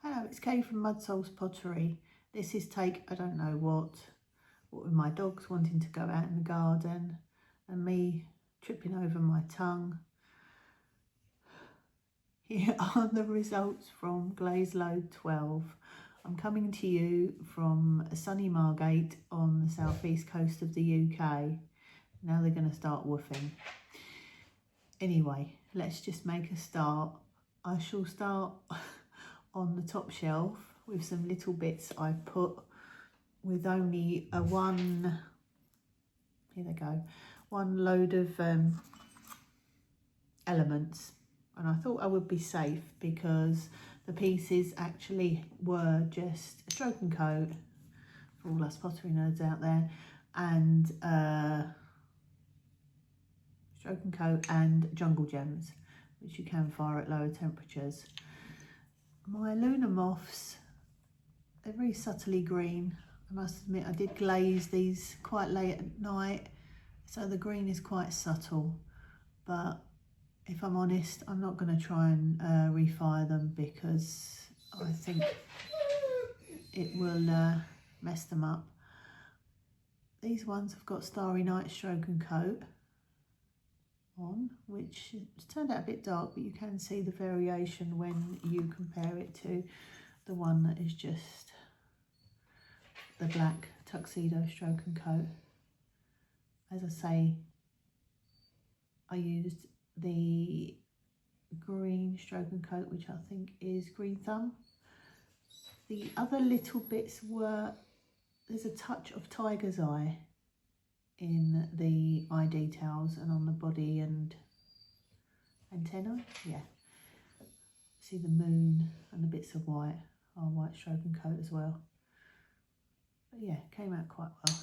Hello, it's Kay from Mud Souls Pottery. This is take, I don't know what with my dogs wanting to go out in the garden and me tripping over my tongue. Here are the results from Glaze Load 12. I'm coming to you from sunny Margate on the southeast coast of the UK. Now they're going to start woofing. Anyway, let's just make a start. I shall start on the top shelf with some little bits I've put with only one load of elements, and I thought I would be safe because the pieces actually were just a stroke and coat for all us pottery nerds out there, and stroke and coat and jungle gems, which you can fire at lower temperatures. My Luna moths, they're very subtly green. I must admit I did glaze these quite late at night, so the green is quite subtle, but if I'm honest, I'm not going to try and refire them because I think it will mess them up. These ones have got Starry Night stroke and coat on, which has turned out a bit dark, but you can see the variation when you compare it to the one that is just the black tuxedo stroke and coat. As I say, I used the green stroke and coat, which I think is green thumb. The other little bits were, there's a touch of tiger's eye in the eye details and on the body and antennae. Yeah, see the moon and the bits of white are white stroke and coat as well. But yeah, came out quite well.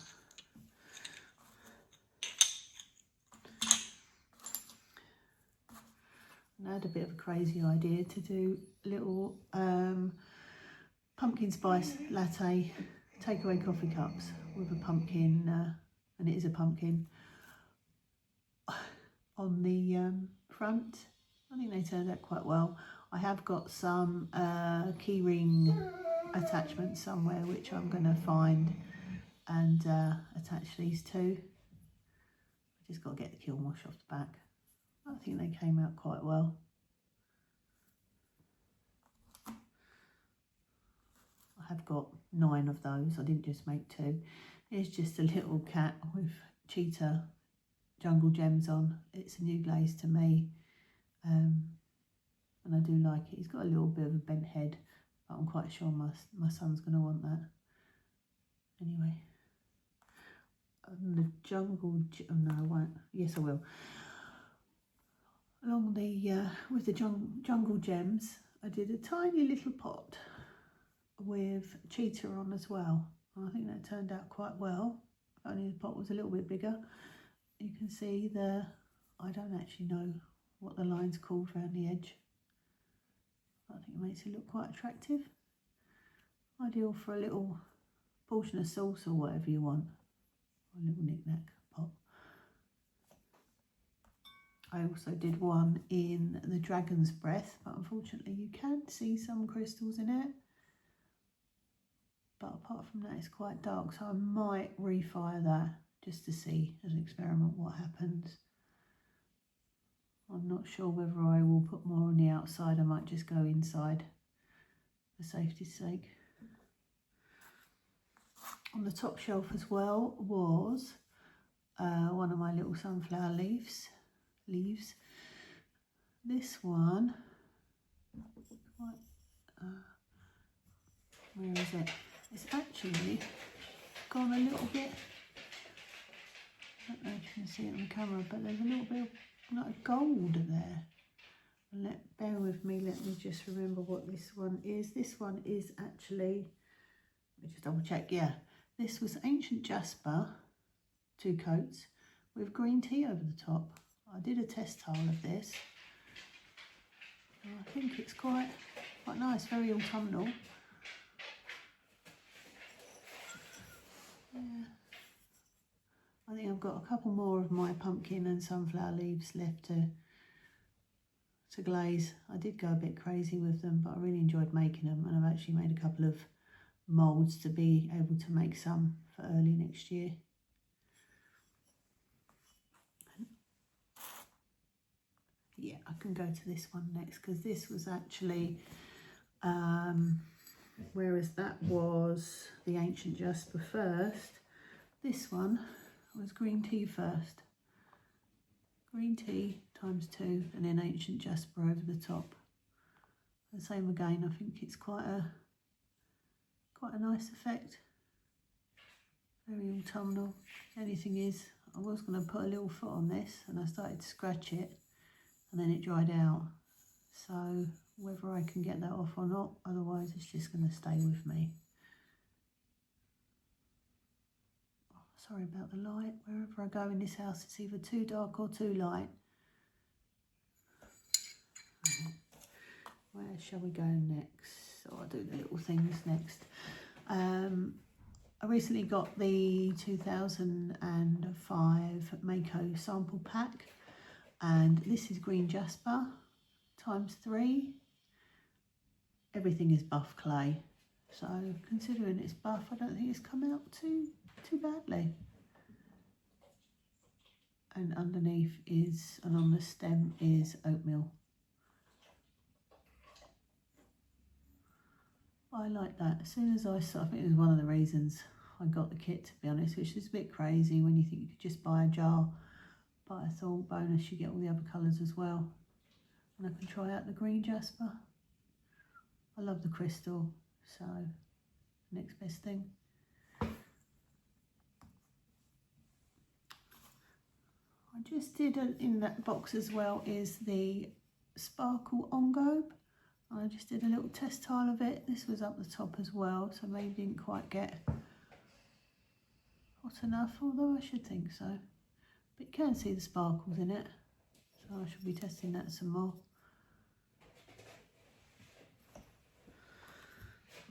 And I had a bit of a crazy idea to do little pumpkin spice latte takeaway coffee cups with a pumpkin, and it is a pumpkin, on the front. I think they turned out quite well. I have got some key ring attachments somewhere which I'm going to find and attach these to. I just got to get the kiln wash off the back. I think they came out quite well. I have got 9 of those, I didn't just make 2. Here's just a little cat with cheetah jungle gems on. It's a new glaze to me, and I do like it. He's got a little bit of a bent head, but I'm quite sure my son's going to want that. Anyway, the jungle, oh no I won't, yes I will. Along the, with the jungle gems, I did a tiny little pot with cheetah on as well. I think that turned out quite well, only the pot was a little bit bigger. You can see I don't actually know what the line's called around the edge. I think it makes it look quite attractive. Ideal for a little portion of sauce or whatever you want. A little knick-knack pot. I also did one in the Dragon's Breath, but unfortunately you can see some crystals in it. But apart from that, it's quite dark, so I might refire that just to see, as an experiment, what happens. I'm not sure whether I will put more on the outside. I might just go inside for safety's sake. On the top shelf as well was one of my little sunflower leaves. This one, where is it? It's actually gone a little bit, I don't know if you can see it on the camera, but there's a little bit of like gold there. And bear with me, let me just remember what this one is. This one is actually, let me just double check, yeah. This was ancient jasper, 2 coats, with green tea over the top. I did a test tile of this. I think it's quite nice, very autumnal. Yeah. I think I've got a couple more of my pumpkin and sunflower leaves left to to glaze. I did go a bit crazy with them, but I really enjoyed making them, and I've actually made a couple of moulds to be able to make some for early next year. Yeah, I can go to this one next, because this was actually, whereas that was the Ancient Jasper first, this one was green tea first. Green tea ×2 and then Ancient Jasper over the top. The same again, I think it's quite a nice effect. Very autumnal. The only thing is, I was going to put a little foot on this and I started to scratch it and then it dried out. So whether I can get that off or not, otherwise it's just going to stay with me. Oh, sorry about the light. Wherever I go in this house, it's either too dark or too light. Where shall we go next? So I'll do the little things next. I recently got the 2005 Mayco sample pack, and this is green jasper ×3. Everything is buff clay, so considering it's buff, I don't think it's come out too badly. And underneath is, and on the stem is oatmeal. I like that. As soon as I saw, I think it was one of the reasons I got the kit, to be honest, which is a bit crazy when you think you could just buy a jar. But I thought, bonus, you get all the other colours as well. And I can try out the green jasper. I love the crystal, so next best thing. I just did in that box as well is the sparkle engobe. I just did a little test tile of it. This was up the top as well, so maybe didn't quite get hot enough, although I should think so. But you can see the sparkles in it, so I should be testing that some more.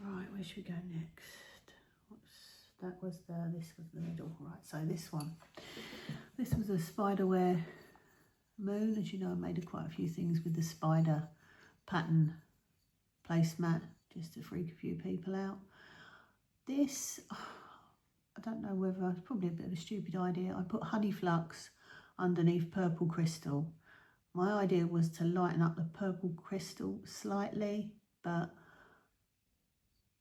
Right, where should we go next? That was this was the middle. Right, so this one. This was a spiderware moon. As you know, I made quite a few things with the spider pattern placemat, just to freak a few people out. This, I don't know whether, it's probably a bit of a stupid idea. I put honey flux underneath purple crystal. My idea was to lighten up the purple crystal slightly, but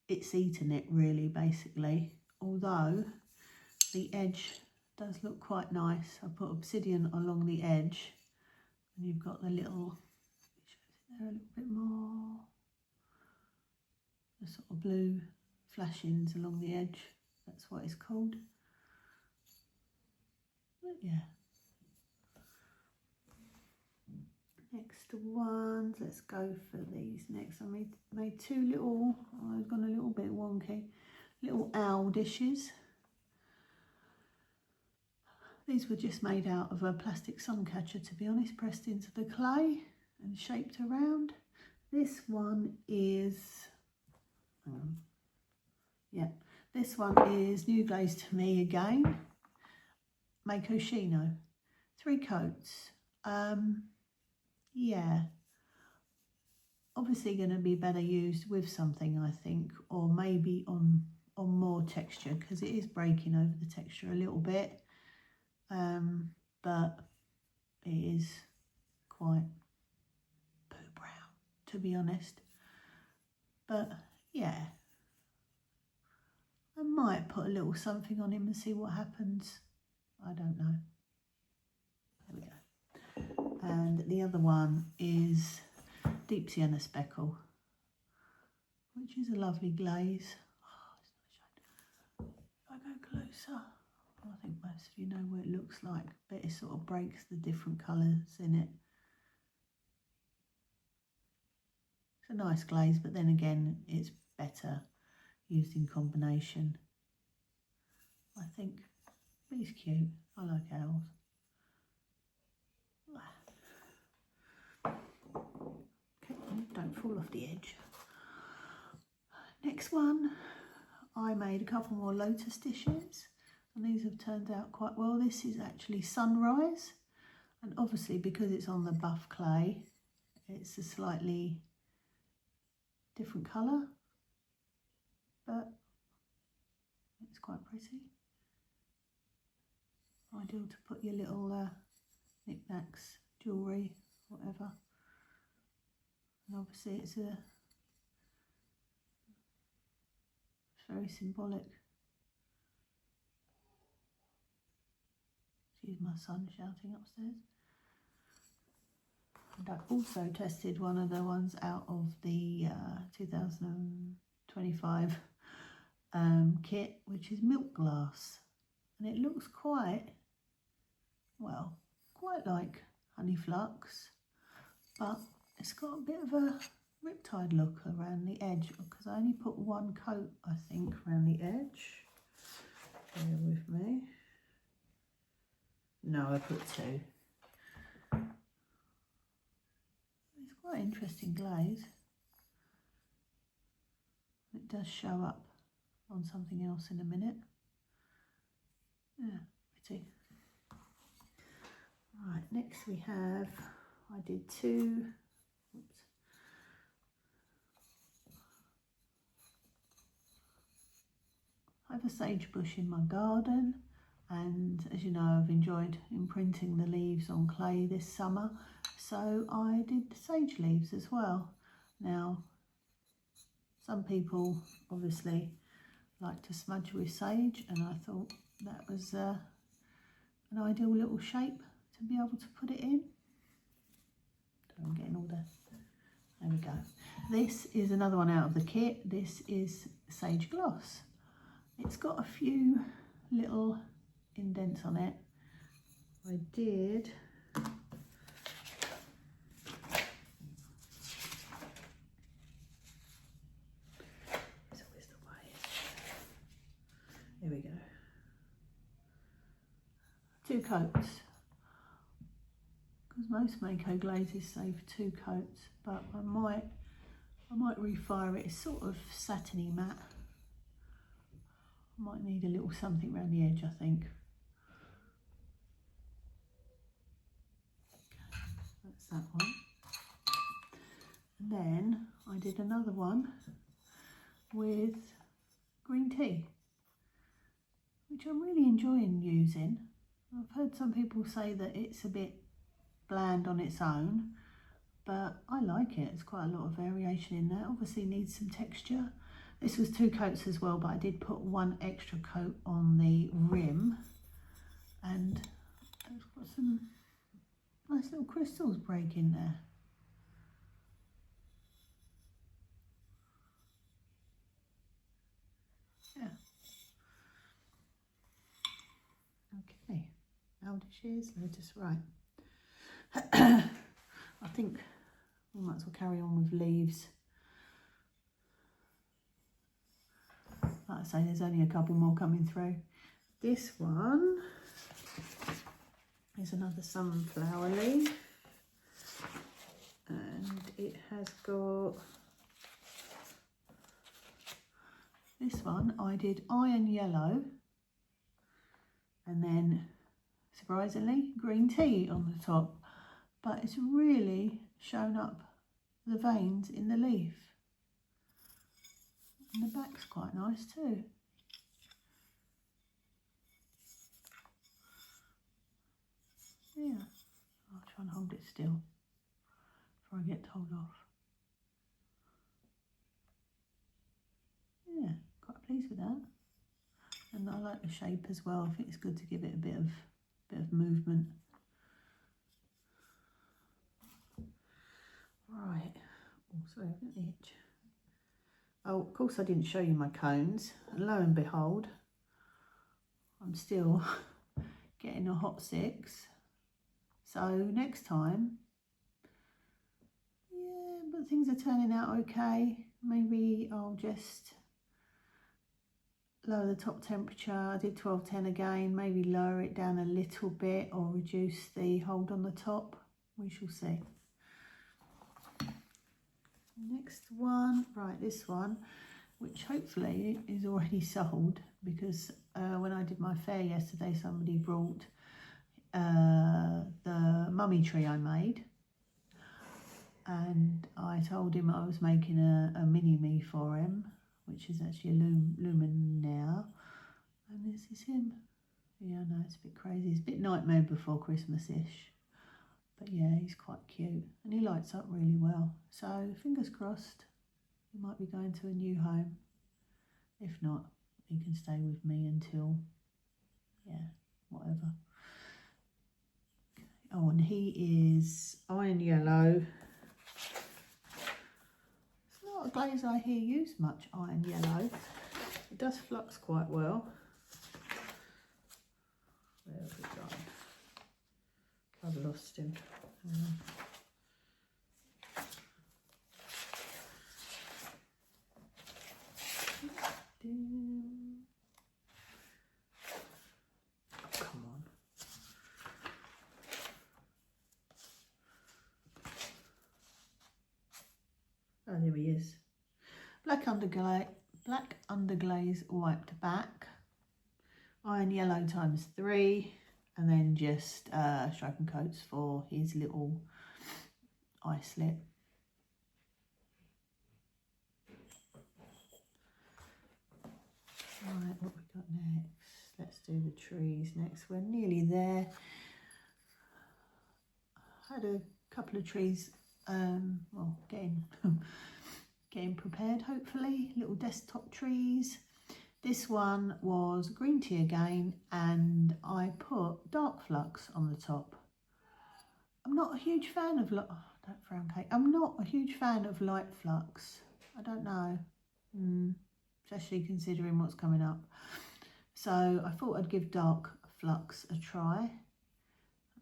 it's eaten it really, basically. Although the edge does look quite nice. I put obsidian along the edge, and you've got the little, it shows it there a little bit more, the sort of blue flashings along the edge. That's what it's called. But yeah. Next ones, let's go for these next. I made two little, I've gone a little bit wonky, little owl dishes. These were just made out of a plastic sun catcher, to be honest, pressed into the clay and shaped around. This one is, this one is new glaze to me again. Mayco Chino, 3 coats. Yeah, obviously going to be better used with something, I think, or maybe on more texture, because it is breaking over the texture a little bit. But it is quite poo brown, to be honest. But yeah, I might put a little something on him and see what happens. I don't know. There we go. And the other one is Deep Sienna Speckle, which is a lovely glaze. Oh, it's not showing. If I go closer, I think most of you know what it looks like, but it sort of breaks the different colours in it. It's a nice glaze, but then again, it's better used in combination, I think. But he's cute. I like owls. Okay, don't fall off the edge. Next one, I made a couple more lotus dishes, and these have turned out quite well. This is actually Sunrise, and obviously because it's on the buff clay, it's a slightly different colour, but it's quite pretty. Ideal to put your little knickknacks, jewellery, whatever. And obviously it's very symbolic. Excuse my son shouting upstairs. And I also tested one of the ones out of the 2025 kit, which is milk glass, and it looks quite like honey flux, but it's got a bit of a riptide look around the edge because I only put one coat, I think, around the edge. Bear with me. No, I put two. It's quite interesting glaze. It does show up on something else in a minute. Yeah, pretty. Right, next we have, I did two, oops. I have a sage bush in my garden, and as you know, I've enjoyed imprinting the leaves on clay this summer, so I did the sage leaves as well. Now, some people obviously like to smudge with sage, and I thought that was an ideal little shape to be able to put it in. I'm getting all there we go. This is another one out of the kit. This is Sage Gloss. It's got a few little indents on it. I did it's always the way. Here we go. 2 coats. Because most Mayco glazes say for 2 coats, but I might refire it. It's sort of satiny matte. I might need a little something around the edge, I think. That's that one. And then I did another one with green tea, which I'm really enjoying using. I've heard some people say that it's a bit bland on its own, but I like it. It's quite a lot of variation in there. Obviously needs some texture. This was 2 coats as well, but I did put 1 extra coat on the rim, and it's got some nice little crystals breaking there. Yeah. Okay, now dishes, lettuce, right. I think we might as well carry on with leaves. Like I say, there's only a couple more coming through. This one is another sunflower leaf, and it has got this one. I did iron yellow, and then surprisingly green tea on the top, but it's really shown up the veins in the leaf. And the back's quite nice too. Yeah, I'll try and hold it still before I get told off. Yeah, quite pleased with that. And I like the shape as well. I think it's good to give it a bit of movement. Right. Oh, sorry, I've got the itch. Oh, of course I didn't show you my cones. And lo and behold, I'm still getting a hot 6. So next time, yeah, but things are turning out okay. Maybe I'll just lower the top temperature. I did 1210 again. Maybe lower it down a little bit or reduce the hold on the top. We shall see. Next one, right, this one, which hopefully is already sold, because when I did my fair yesterday, somebody brought the mummy tree I made. and I told him I was making a mini me for him, which is actually a lumen now, and this is him. Yeah, I know it's a bit crazy. It's a bit nightmare before Christmas-ish, but yeah, he's quite cute and he lights up really well. So fingers crossed, he might be going to a new home. If not, he can stay with me until, yeah, whatever. Oh, and he is iron yellow. It's not a glaze I hear used much, iron yellow. It does flux quite well. Where have we gone? I've lost him. Oh, come on. Oh, there he is. Black underglaze wiped back. Iron yellow ×3, and then just stripe and coats for his little eye slit. Right, what we got next? Let's do the trees next. We're nearly there. I had a couple of trees, well, getting prepared, hopefully. Little desktop trees. This one was green tea again, and I put dark flux on the top. I'm not a huge fan of, don't frown, Kate. I'm not a huge fan of light flux. I don't know, especially considering what's coming up. So I thought I'd give dark flux a try.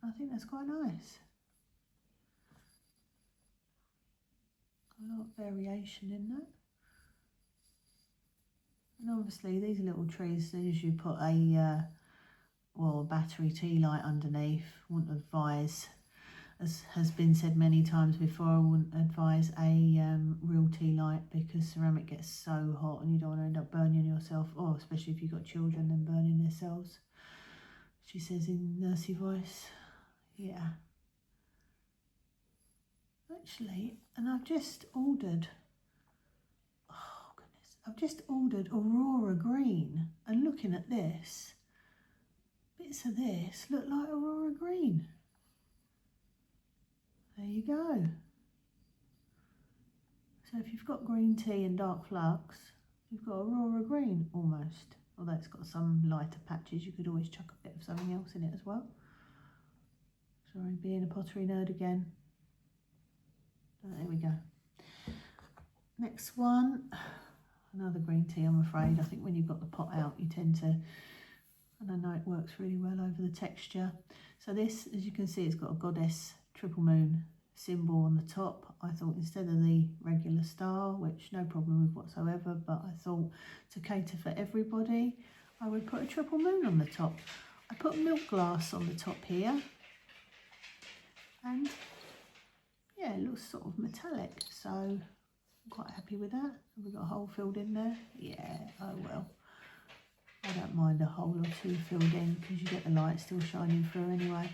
I think that's quite nice. A lot of variation in that. And obviously these little trees, as soon as you put a battery tea light underneath, wouldn't advise, as has been said many times before, I wouldn't advise a real tea light, because ceramic gets so hot and you don't want to end up burning yourself, or especially if you've got children and burning themselves. She says in nursery voice, yeah. Actually, and I've just ordered, I've just ordered Aurora Green, and looking at this, bits of this look like Aurora Green. There you go. So if you've got green tea and dark flux, you've got Aurora Green almost. Although it's got some lighter patches, you could always chuck a bit of something else in it as well. Sorry, being a pottery nerd again. There we go. Next one. Another green tea, I'm afraid. I think when you've got the pot out, you tend to, and I know it works really well over the texture. So this, as you can see, it's got a goddess triple moon symbol on the top. I thought instead of the regular star, which no problem with whatsoever, but I thought to cater for everybody, I would put a triple moon on the top. I put milk glass on the top here, and yeah, it looks sort of metallic, so I'm quite happy with that. Have we got a hole filled in there? Yeah, oh well. I don't mind a hole or two filled in, because you get the light still shining through anyway.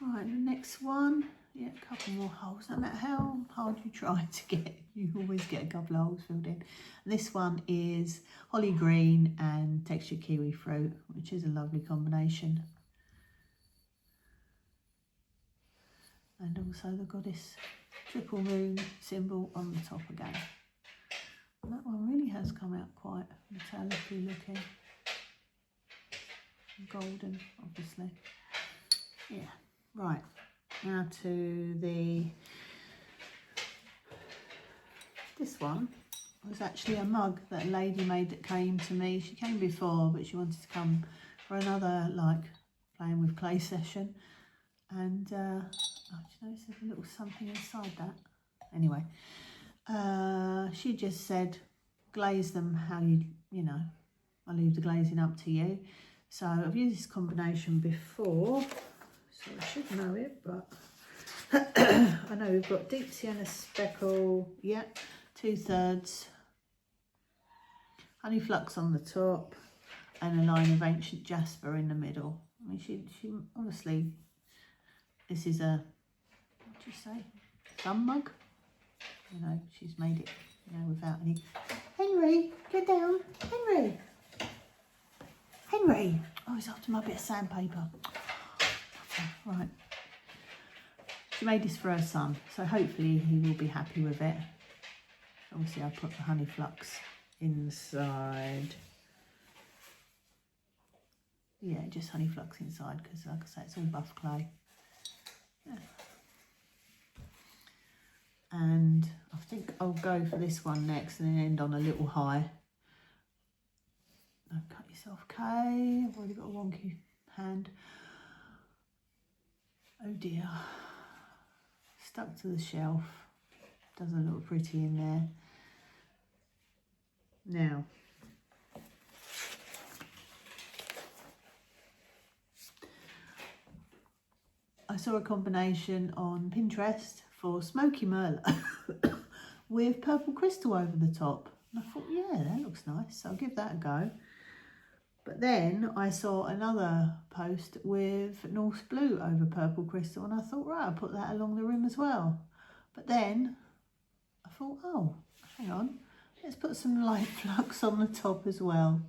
Right, the next one, yeah, a couple more holes. No matter how hard you try to get, you always get a couple of holes filled in. And this one is holly green and textured kiwi fruit, which is a lovely combination. And also the goddess triple moon symbol on the top again. And that one really has come out quite metallic-y looking. Golden, obviously. Yeah. Right, now to this one was actually a mug that a lady made that came to me. She came before, but she wanted to come for another, like, playing with clay session. And, oh, do you notice there's a little something inside that? Anyway, she just said, glaze them how you know, I'll leave the glazing up to you. So I've used this combination before, so I should know it, but I know we've got deep sienna speckle, yeah, 2/3, honey flux on the top, and a line of ancient jasper in the middle. I mean, she honestly, this is a she say? Sun mug. You know, she's made it, you know, without any. Henry, get down. Henry. Henry. Oh, he's after my bit of sandpaper. Right. She made this for her son, so hopefully he will be happy with it. Obviously, I put the honey flux inside. Yeah, just honey flux inside because, like I say, it's all buff clay. Yeah. And I think I'll go for this one next and then end on a little high. Don't cut yourself, Kay. I've already got a wonky hand. Oh dear. Stuck to the shelf. Doesn't look pretty in there. Now, I saw a combination on Pinterest for smoky merlot with purple crystal over the top. And I thought, yeah, that looks nice. So I'll give that a go. But then I saw another post with Norse blue over purple crystal. And I thought, right, I'll put that along the rim as well. But then I thought, oh, hang on. Let's put some light flux on the top as well.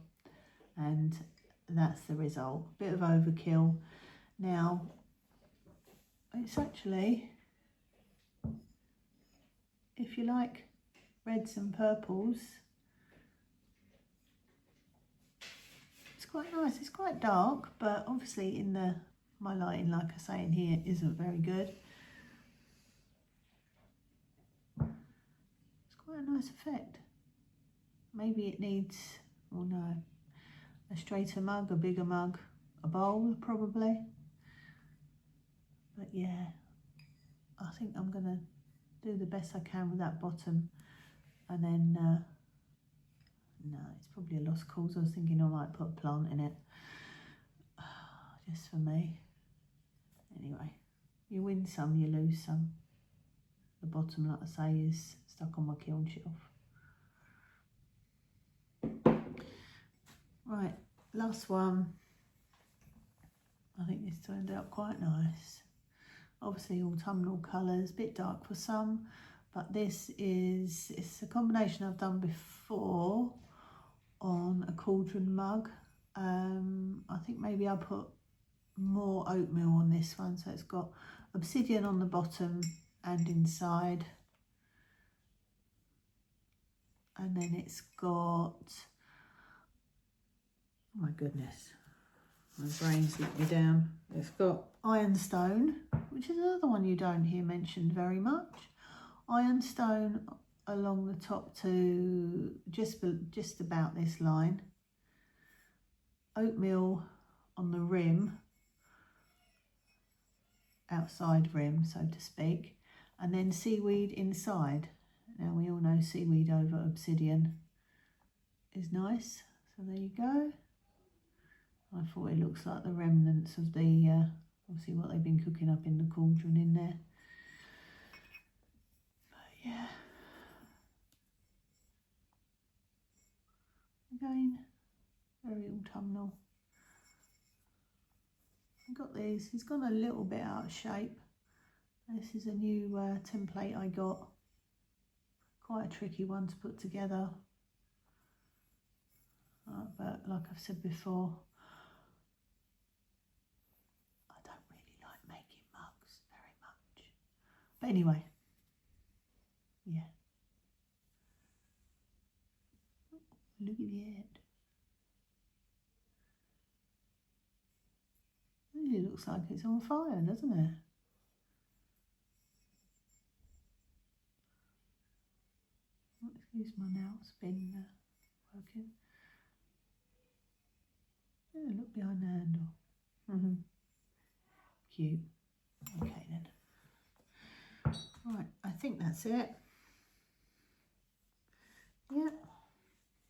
And that's the result. Bit of overkill. Now, it's actually, if you like reds and purples, it's quite nice. It's quite dark, but obviously in my lighting, like I say in here, isn't very good. It's quite a nice effect. Maybe it needs, oh no, a straighter mug, a bigger mug, a bowl probably. But yeah, I think I'm gonna do the best I can with that bottom, and then no, it's probably a lost cause. I was thinking I might put a plant in it, just for me. Anyway, you win some, you lose some. The bottom, like I say, is stuck on my kiln shelf. Right, last one. I think this turned out quite nice. Obviously autumnal colours, a bit dark for some, but it's a combination I've done before on a cauldron mug. I think maybe I'll put more oatmeal on this one, so it's got obsidian on the bottom and inside, and then it's got, oh my goodness, my brain's let me down. It's got ironstone, which is another one you don't hear mentioned very much. Ironstone along the top to just about this line. Oatmeal on the rim, outside rim, so to speak. And then seaweed inside. Now we all know seaweed over obsidian is nice. So there you go. I thought it looks like the remnants of the, obviously what they've been cooking up in the cauldron in there. But yeah. Again, very autumnal. I've got these, it's gone a little bit out of shape. This is a new template I got. Quite a tricky one to put together. But like I've said before, I don't really like making mugs very much. But anyway, yeah. Look at that. It looks like it's on fire, doesn't it? Excuse my nails, been working. Yeah, look behind the handle. Cute. Okay then. Right, I think that's it. Yeah.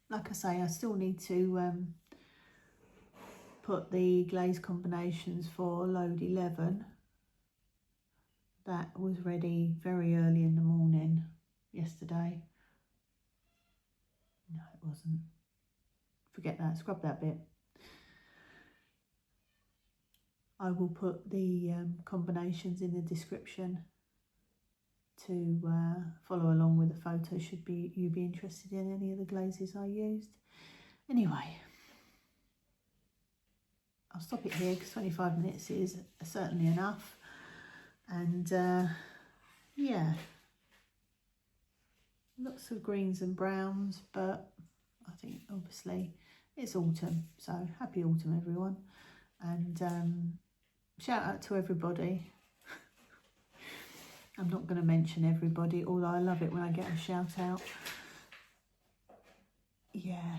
Like I say, I still need to put the glaze combinations for load 11. That was ready very early in the morning yesterday. No, it wasn't. Forget that, scrub that bit. I will put the combinations in the description to follow along with the photo should you be interested in any of the glazes I used. Anyway, I'll stop it here because 25 minutes is certainly enough. And yeah, lots of greens and browns, but I think obviously it's autumn, so happy autumn everyone. And shout out to everybody. I'm not going to mention everybody, although I love it when I get a shout out. Yeah.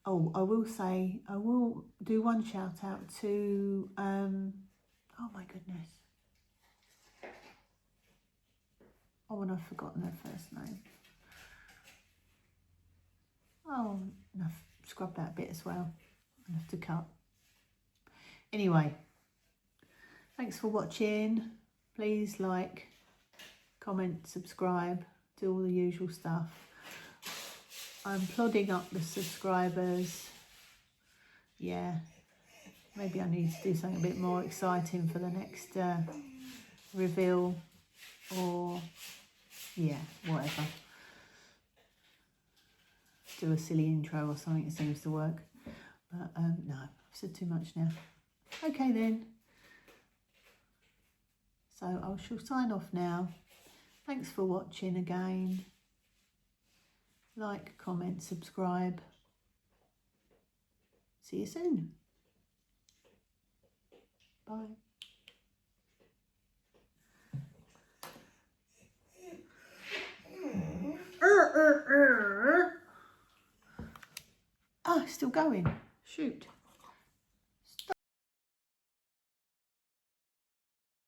Oh, I will say, I will do one shout out to, oh my goodness. Oh, and I've forgotten her first name. Oh, no, scrub that bit as well. I'll have to cut. Anyway, thanks for watching. Please like, comment, subscribe, do all the usual stuff. I'm plodding up the subscribers. Yeah, maybe I need to do something a bit more exciting for the next reveal, or yeah, whatever. Do a silly intro or something, it seems to work. But no, I've said too much now. Okay then. So I shall sign off now. Thanks for watching again. Like, comment, subscribe. See you soon. Bye. Ah, still going. Shoot.